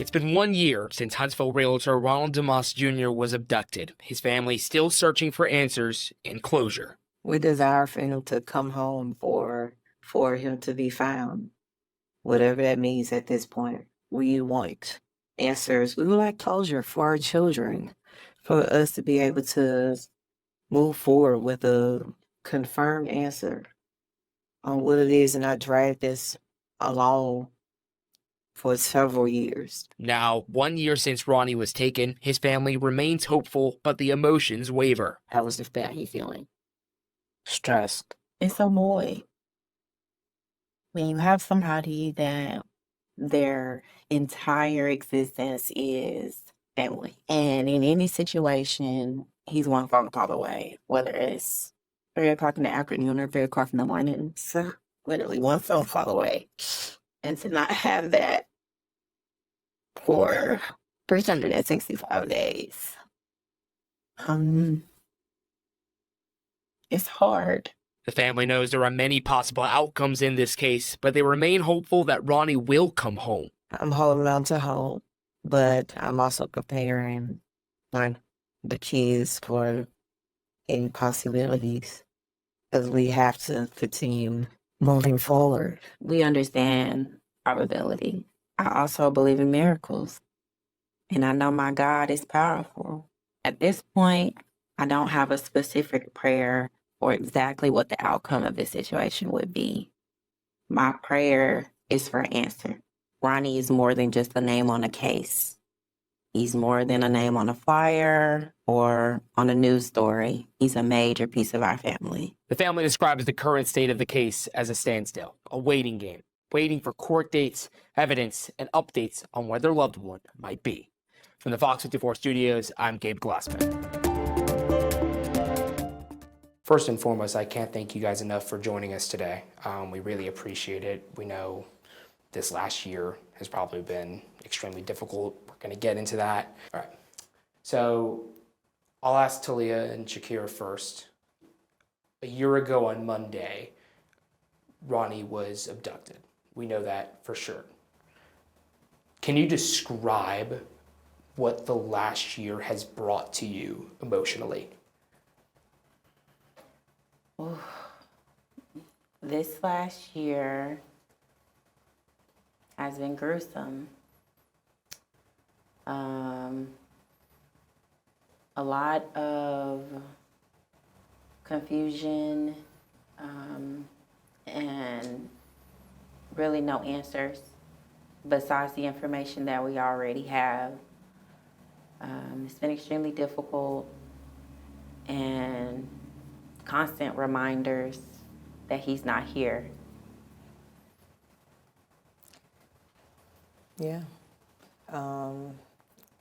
It's been 1 year since Huntsville realtor Ronald Dumas Jr. was abducted. His family still searching for answers and closure. We desire for him to come home or for him to be found, whatever that means at this point. We want answers. We would like closure for our children, for us to be able to move forward with a confirmed answer on what it is and not drag this along for several years. Now, 1 year since Ronnie was taken, his family remains hopeful, but the emotions waver. How was the family feeling? Stressed. It's a boy. When you have somebody that their entire existence is family, and in any situation, he's one phone call away, whether it's 3 o'clock in the afternoon or 3 o'clock in the morning, so literally one phone call away. And to not have that for 365 days, it's hard. The family knows there are many possible outcomes in this case, but they remain hopeful that Ronnie will come home. I'm holding on to hope, but I'm also preparing the kids for any possibilities, because we have to continue moving forward. We understand probability. I also believe in miracles, and I know my God is powerful. At this point, I don't have a specific prayer or exactly what the outcome of this situation would be. My prayer is for answer. Ronnie is more than just a name on a case. He's more than a name on a flyer or on a news story. He's a major piece of our family. The family describes the current state of the case as a standstill, a waiting game, waiting for court dates, evidence, and updates on where their loved one might be. From the Fox 54 studios, I'm Gabe Glassman. First and foremost, I can't thank you guys enough for joining us today. We really appreciate it. We know this last year has probably been extremely difficult. We're going to get into that. All right. So I'll ask Talia and Shakira first. A year ago on Monday, Ronnie was abducted. We know that for sure. Can you describe what the last year has brought to you emotionally? Ooh. This last year has been gruesome. A lot of confusion and really no answers besides the information that we already have. It's been extremely difficult and constant reminders that he's not here. Yeah.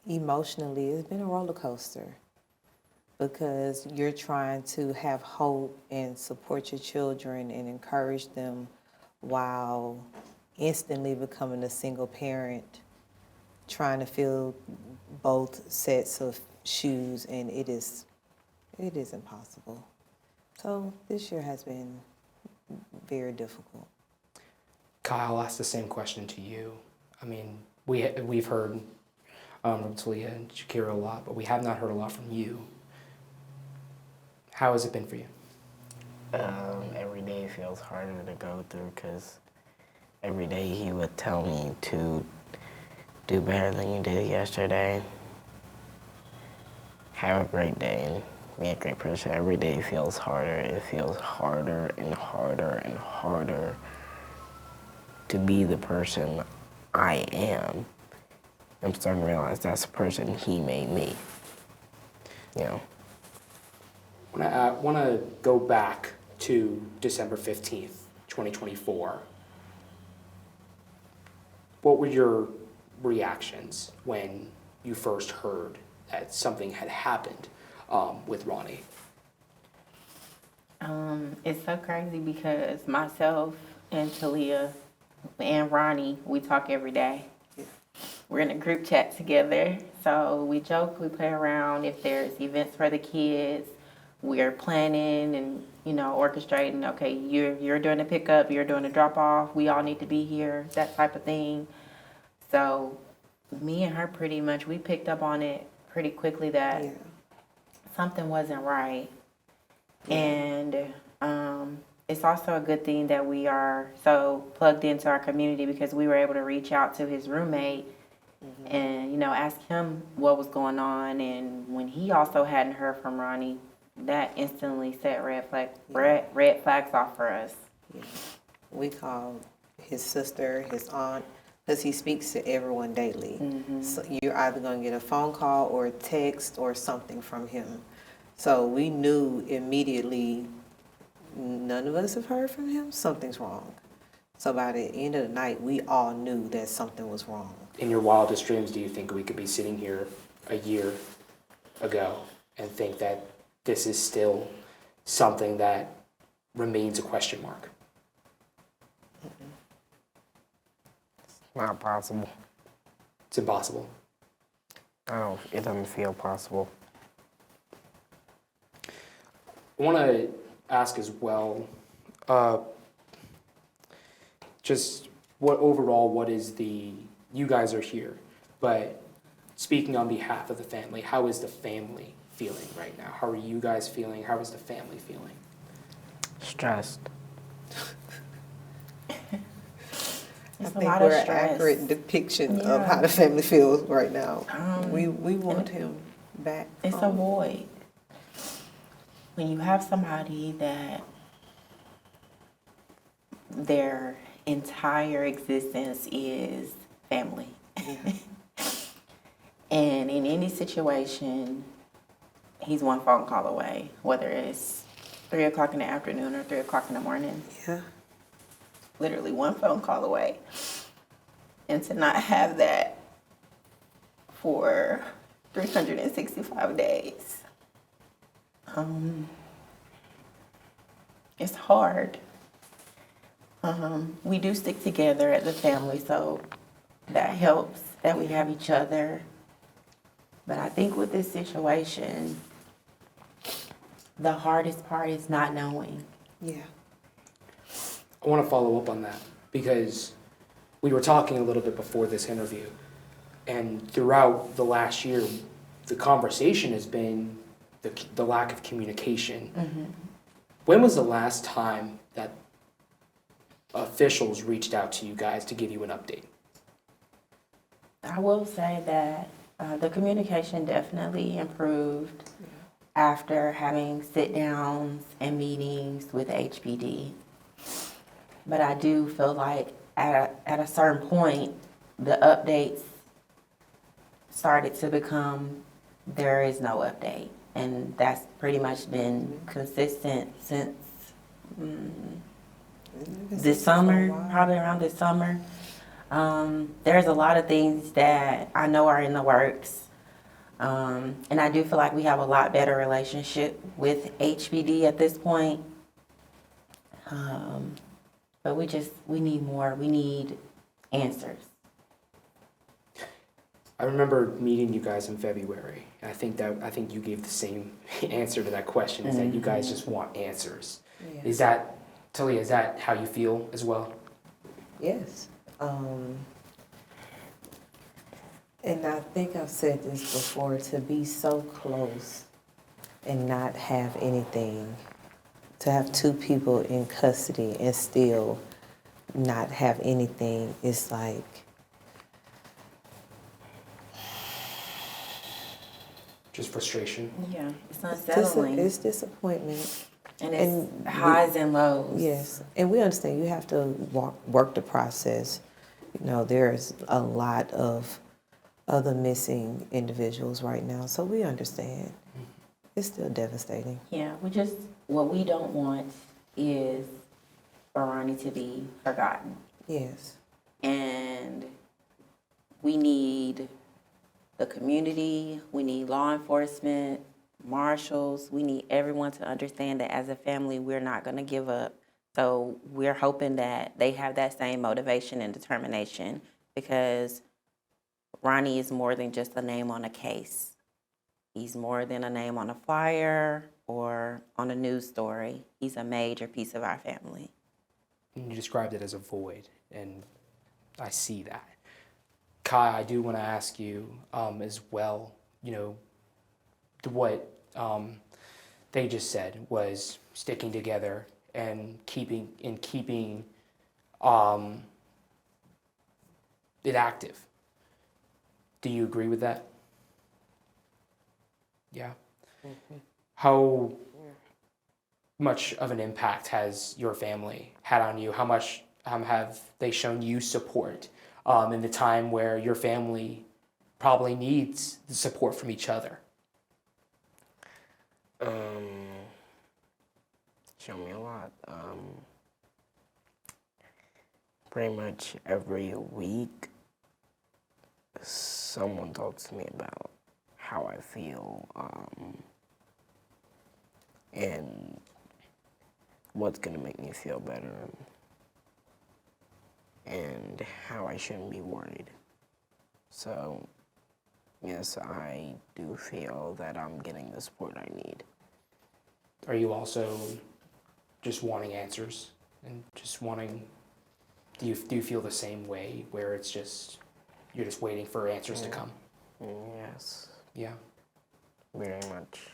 Emotionally, it's been a roller coaster because you're trying to have hope and support your children and encourage them while instantly becoming a single parent, trying to fill both sets of shoes, and it is impossible. So this year has been very difficult. Kyle, I'll ask the same question to you. I mean, we've heard from Talia and Shakira a lot, but we have not heard a lot from you. How has it been for you? Every day feels harder to go through because every day he would tell me to do better than you did yesterday. Have a great day and be a great person. Every day feels harder. It feels harder and harder and harder to be the person I am. I'm starting to realize that's the person he made me. You know. I want to go back to December 15th, 2024. What were your reactions when you first heard that something had happened with Ronnie? It's so crazy because myself and Talia and Ronnie, we talk every day. We're in a group chat together, so we joke, we play around. If there's events for the kids, we're planning and, orchestrating. Okay, you're doing a pickup, you're doing a drop off. We all need to be here, that type of thing. So me and her pretty much, we picked up on it pretty quickly that Yeah. something wasn't right. And it's also a good thing that we are so plugged into our community because we were able to reach out to his roommate and, you know, ask him what was going on. And when he also hadn't heard from Ronnie, that instantly set red flags off for us. Yeah. We called his sister, his aunt, because he speaks to everyone daily. So you're either going to get a phone call or a text or something from him. So we knew immediately, none of us have heard from him, something's wrong. So by the end of the night, we all knew that something was wrong. In your wildest dreams, do you think we could be sitting here a year ago and think that this is still something that remains a question mark? Not possible. It's impossible. No, it doesn't feel possible. I want to ask as well, just what is you guys are here, but speaking on behalf of the family, how is the family feeling right now? How are you guys feeling? How is the family feeling? Stressed. I It's a think lot we're of an stress. accurate depiction of Yeah. how the family feels right now. We want him back. It's a home. void. When you have somebody that their entire existence is family. And in any situation, he's one phone call away, whether it's 3 o'clock in the afternoon or 3 o'clock in the morning, Yeah. literally one phone call away. And to not have that for 365 days, it's hard. We do stick together as a family, so that helps that we have each other. But I think with this situation, the hardest part is not knowing. Yeah. I want to follow up on that because we were talking a little bit before this interview, and throughout the last year, the conversation has been the lack of communication. When was the last time that officials reached out to you guys to give you an update? I will say that the communication definitely improved after having sit-downs and meetings with HPD. But I do feel like at a certain point, the updates started to become, there is no update. And that's pretty much been consistent since this summer, probably around this summer. There's a lot of things that I know are in the works. And I do feel like we have a lot better relationship with HPD at this point. But we need more. We need answers. I remember meeting you guys in February, and I think you gave the same answer to that question, is that you guys just want answers. Yeah. Is that, Talia, is that how you feel as well? Yes. And I think I've said this before, to be so close and not have anything, to have two people in custody and still not have anything, is like, Just frustration? Yeah, it's unsettling. it's disappointment. And it's and highs and lows. Yes, and we understand you have to work the process. You know, there's a lot of other missing individuals right now, so we understand. It's still devastating. Yeah, what we don't want is for Ronnie to be forgotten. Yes. And we need the community, we need law enforcement, marshals, we need everyone to understand that as a family, we're not going to give up. So we're hoping that they have that same motivation and determination, because Ronnie is more than just a name on a case. He's more than a name on a flyer or on a news story. He's a major piece of our family. You described it as a void, and I see that. Kai, I do want to ask you as well, what they just said was sticking together and keeping it active. Do you agree with that? Yeah. How much of an impact has your family had on you? How much have they shown you support in the time where your family probably needs the support from each other? Show me a lot. Pretty much every week, someone talks to me about how I feel and what's gonna make me feel better and how I shouldn't be worried. So, yes, I do feel that I'm getting the support I need. Are you also just wanting answers and just wanting? Do you feel the same way, where it's just you're just waiting for answers to come? Yes, Yeah. very much.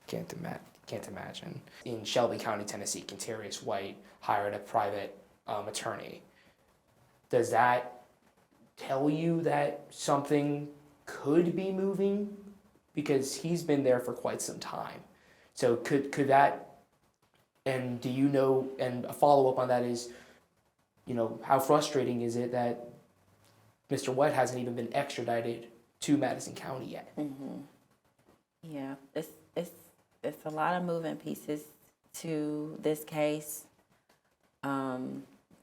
Can't imagine. In Shelby County, Tennessee, Quintarius White hired a private attorney. Does that tell you that something could be moving? Because he's been there for quite some time. So could that, and do you know, and a follow-up on that is, how frustrating is it that Mr. White hasn't even been extradited to Madison County yet? Yeah, it's a lot of moving pieces to this case.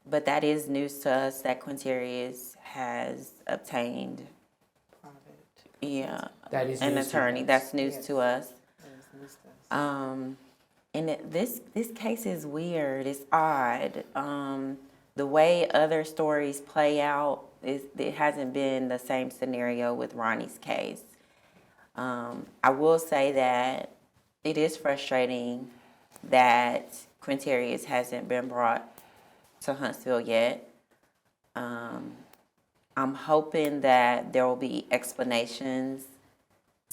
But that is news to us that Quintarius has obtained That is an news to attorney. us. That's news to us. Yes. And this case is weird. It's odd. The way other stories play out, it hasn't been the same scenario with Ronnie's case. I will say that it is frustrating that Quintarius hasn't been brought to Huntsville yet. I'm hoping that there will be explanations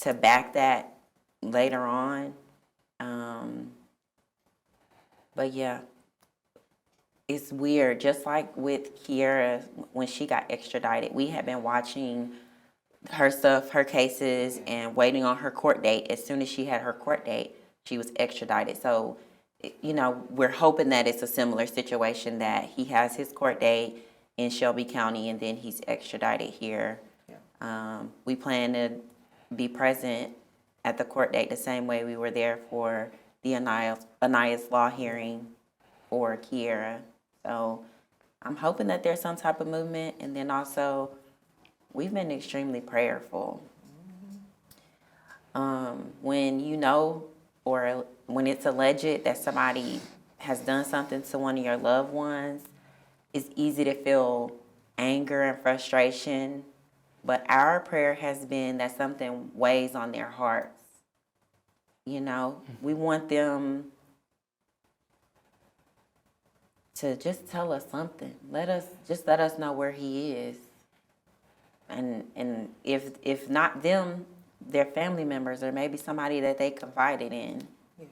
to back that later on. But yeah, it's weird. Just like with Kiera, when she got extradited, we had been watching her stuff, her cases, and waiting on her court date. As soon as she had her court date, she was extradited. So, we're hoping that it's a similar situation, that he has his court date in Shelby County and then he's extradited here. We plan to be present at the court date the same way we were there for the Anias law hearing for Kiera. So I'm hoping that there's some type of movement. And then also, we've been extremely prayerful. When or when it's alleged that somebody has done something to one of your loved ones, it's easy to feel anger and frustration. But our prayer has been that something weighs on their hearts. We want them to just tell us something. Let us know where he is. And if not them, their family members, or maybe somebody that they confided in. Yeah.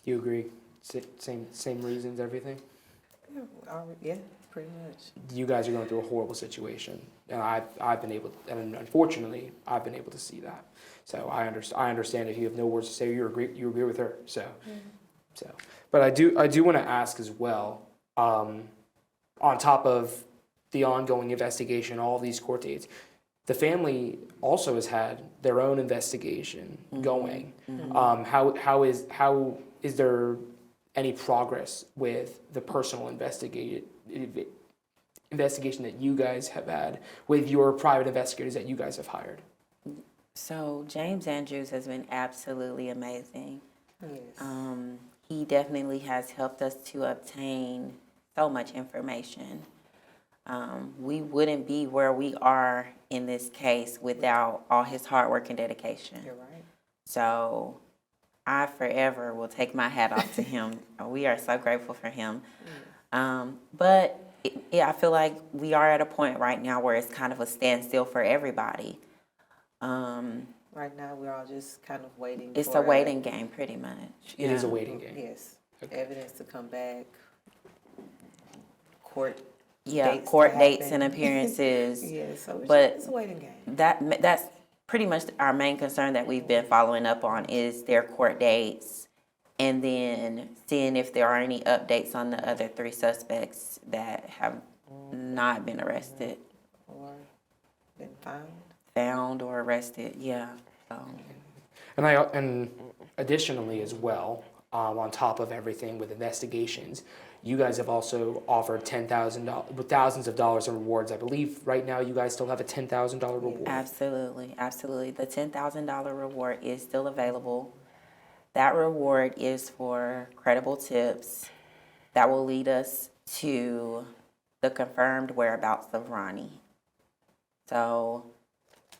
You agree? Same reasons, everything? Yeah, pretty much. You guys are going through a horrible situation, and I've been able, and unfortunately, I've been able to see that. So I understand if you have no words to say, you agree with her. So, but I do want to ask as well, on top of the ongoing investigation, all these court dates, the family also has had their own investigation going. How is there any progress with the personal investigation that you guys have had with your private investigators that you guys have hired? So James Andrews has been absolutely amazing. Yes. He definitely has helped us to obtain so much information. We wouldn't be where we are in this case without all his hard work and dedication. You're right. So I forever will take my hat off to him. We are so grateful for him. But Yeah, I feel like we are at a point right now where it's kind of a standstill for everybody. Right now, we're all just kind of waiting It's for a waiting game, pretty much. It is a Yeah. waiting game. Yes, evidence to come back, court Yeah, dates to court dates and happen. appearances. Yeah, so But it's a waiting game. that's pretty much our main concern that we've been following up on is their court dates, and then seeing if there are any updates on the other 3 suspects that have not been arrested, Or been found or arrested. Yeah. So, And additionally as well, on top of everything with investigations, you guys have also offered $10,000 with thousands of dollars in rewards. I believe right now you guys still have a $10,000 reward. absolutely, absolutely. The $10,000 reward is still available. That reward is for credible tips that will lead us to the confirmed whereabouts of Ronnie. So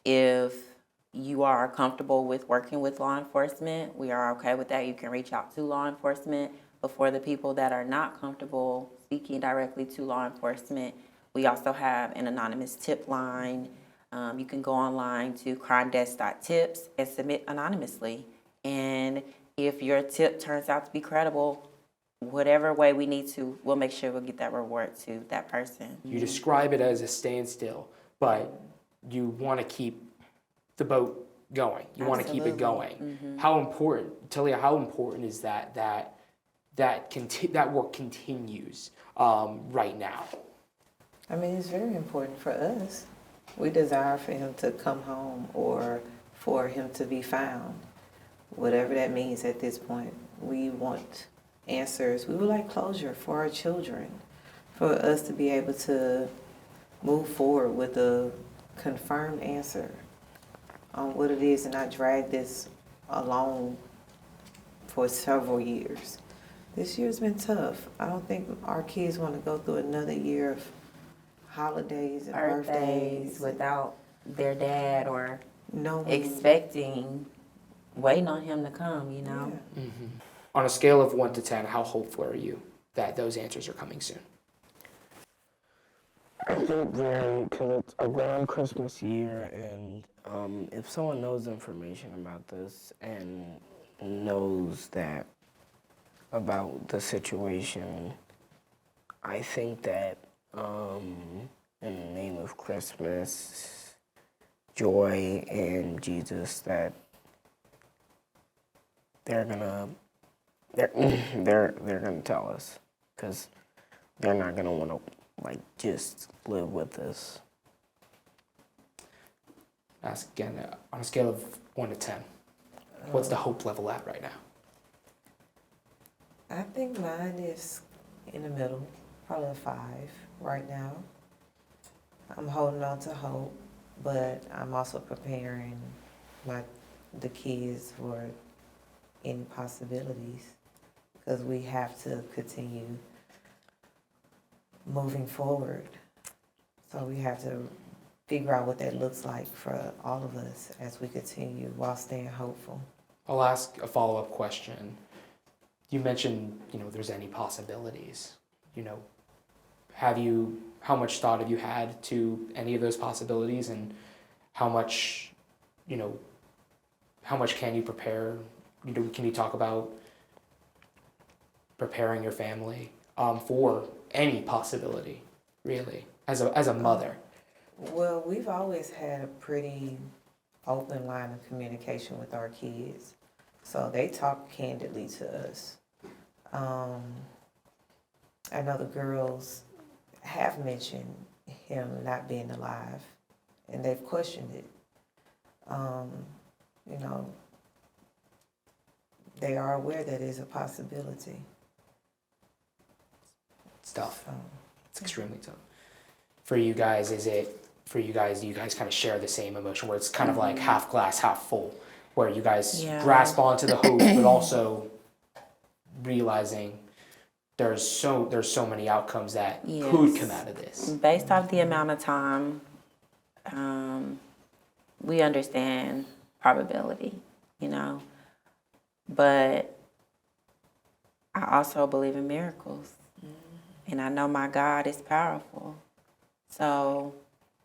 if you are comfortable with working with law enforcement, we are okay with that. You can reach out to law enforcement. But for the people that are not comfortable speaking directly to law enforcement, we also have an anonymous tip line. You can go online to crimedesk.tips and submit anonymously. And if your tip turns out to be credible, whatever way we need to, we'll make sure we'll get that reward to that person. You describe it as a standstill, but you want to keep the boat going. You want to keep it going. How important, Talia, how important is that work continues right now? I mean, it's very important for us. We desire for him to come home or for him to be found, whatever that means at this point. We want answers. We would like closure for our children, for us to be able to move forward with a confirmed answer on what it is and not drag this along for several years. This year's been tough. I don't think our kids want to go through another year of holidays and birthdays without their dad or no waiting on him to come, you know? Yeah. On a scale of 1 to 10, how hopeful are you that those answers are coming soon? I think very, because it's around Christmas year, and if someone knows information about this and knows that about the situation, I think that in the name of Christmas, joy, and Jesus, that they're gonna tell us, because they're not gonna want to just live with this. Ask again, on a scale of 1 to 10, what's the hope level at right now? I think mine is in the middle, probably a 5 right now. I'm holding on to hope, but I'm also preparing the kids for any possibilities, because we have to continue moving forward. So we have to figure out what that looks like for all of us as we continue while staying hopeful. I'll ask a follow-up question. You mentioned, there's any possibilities. How much thought have you had to any of those possibilities, and how much can you prepare? Can you talk about preparing your family for any possibility, really, as a mother? Well, we've always had a pretty open line of communication with our kids, so they talk candidly to us. I know the girls have mentioned him not being alive, and they've questioned it. They are aware that it's a possibility. It's tough. So, It's extremely tough. For you guys, do you guys kind of share the same emotion where it's kind of like half glass, half full, where you guys grasp onto the hope, but also realizing there's so many outcomes that could come out of this. Based off the amount of time, we understand probability, but I also believe in miracles. and I know my God is powerful. So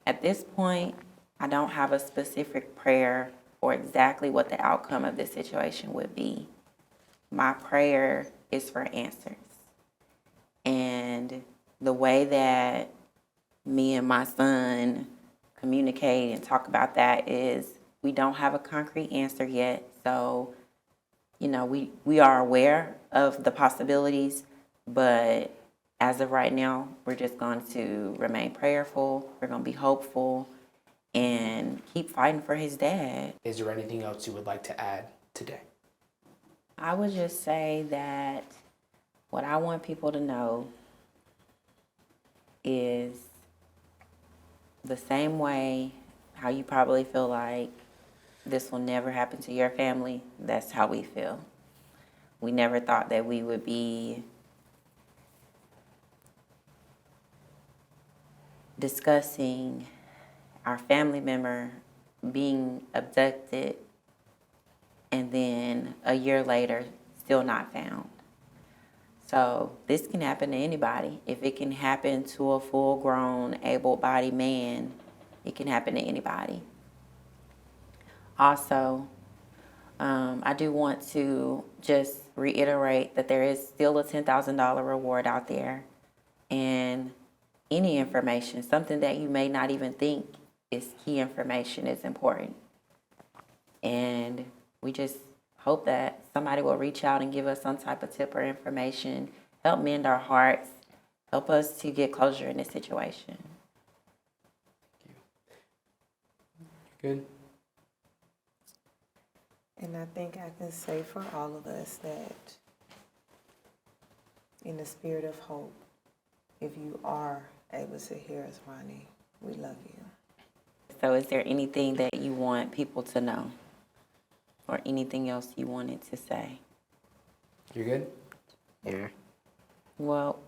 at this point, I don't have a specific prayer for exactly what the outcome of this situation would be. My prayer is for answers. And the way that me and my son communicate and talk about that is we don't have a concrete answer yet. So, we are aware of the possibilities, but as of right now, we're just going to remain prayerful. We're going to be hopeful and keep fighting for his dad. Is there anything else you would like to add today? I would just say that what I want people to know is the same way how you probably feel like this will never happen to your family, that's how we feel. We never thought that we would be discussing our family member being abducted and then a year later still not found. So this can happen to anybody. If it can happen to a full-grown, able-bodied man, it can happen to anybody. Also, I do want to just reiterate that there is still a $10,000 reward out there. And any information, something that you may not even think is key information, is important. And we just hope that somebody will reach out and give us some type of tip or information, help mend our hearts, help us to get closure in this situation. Good. And I think I can say for all of us that in the spirit of hope, if you are able to hear us, Ronnie, we love you. So is there anything that you want people to know or anything else you wanted to say? You're good? Yeah. Well,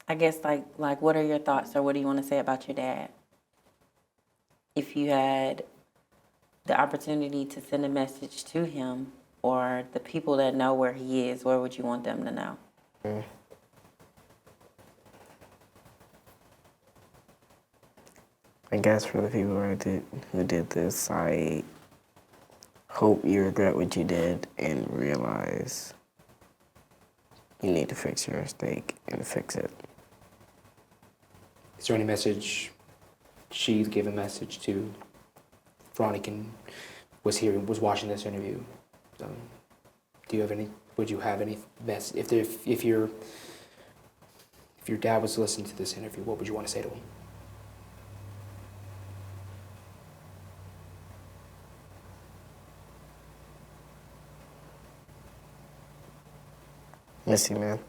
I guess like what are your thoughts or what do you want to say about your dad? If you had the opportunity to send a message to him or the people that know where he is, where would you want them to know? I guess for the people who did this, I hope you regret what you did and realize you need to fix your mistake and fix it. Is there any message she gave a message to Veronica was watching this interview? Do you have any? Would you have any message if your dad was listening to this interview? What would you want to say to him? Miss you, man.